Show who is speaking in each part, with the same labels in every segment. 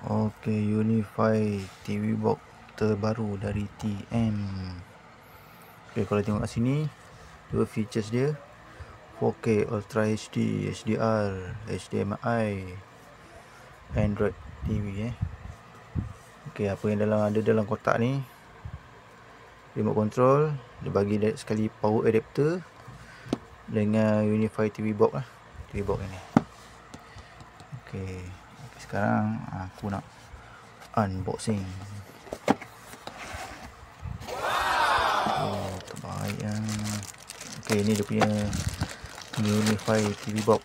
Speaker 1: Oke, Unify TV box terbaru dari TM. Oke, kalau tengok kat sini, dua features dia: 4K Ultra HD, HDR, HDMI, Android TV. Oke, apa yang ada dalam kotak ni? Remote control, dia bagi sekali power adapter dengan Unify TV box lah. TV box ini. Oke, sekarang aku nak unboxing. Oh, terbaik lah. Oke, ini dia punya Unify TV box.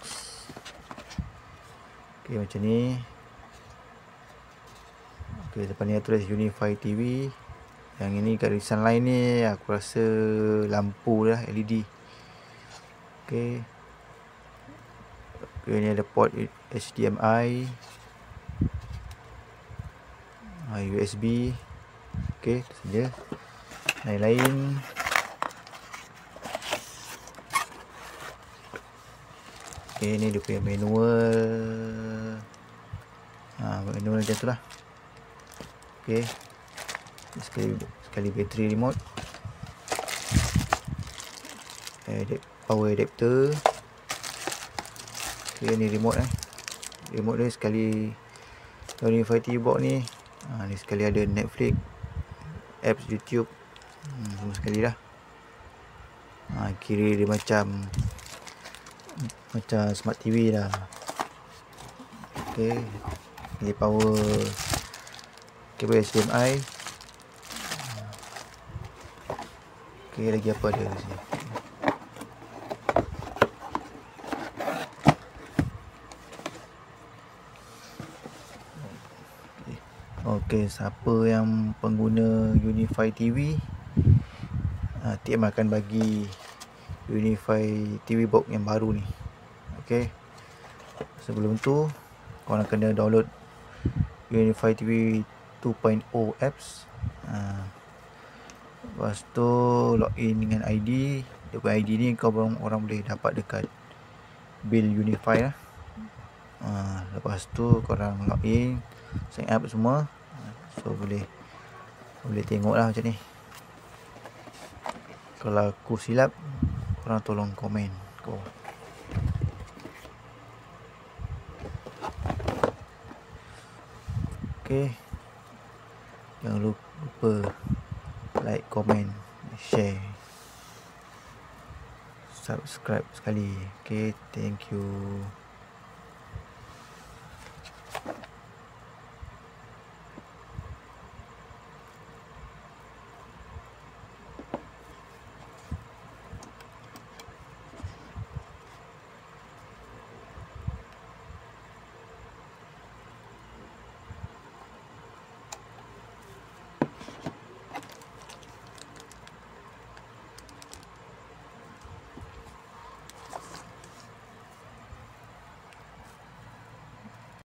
Speaker 1: Oke, macam ni. Oke, depan ni tulis Unify TV. Yang ini garisan lain ni aku rasa lampu lah, LED. Oke. Oke, ni ada port HDMI, USB. Oke, itu saja. Lain-lain. Oke, ni dia punya manual. Manual macam tu lah. Oke, sekali bateri remote, power adapter. Oke, ni remote remote dia sekali Unify TV box ni. Ni sekali ada Netflix, apps YouTube, semua sekali dah. Kiri dia macam smart TV dah. Oke, ni power kabel HDMI. Oke, lagi apa ada di sini? Oke, siapa yang pengguna Unify TV, TM akan bagi Unify TV box yang baru ni. Oke, sebelum tu korang kena download Unify TV 2.0 apps. Lepas tu login dengan ID. Dengan ID ni orang boleh dapat dekat bil Unify lah. Lepas tu korang login, sign up semua. So boleh tengok lah macam ni. Kalau aku silap, korang tolong komen ke bawah. Oke, jangan lupa like, komen, share, subscribe sekali. Oke, thank you.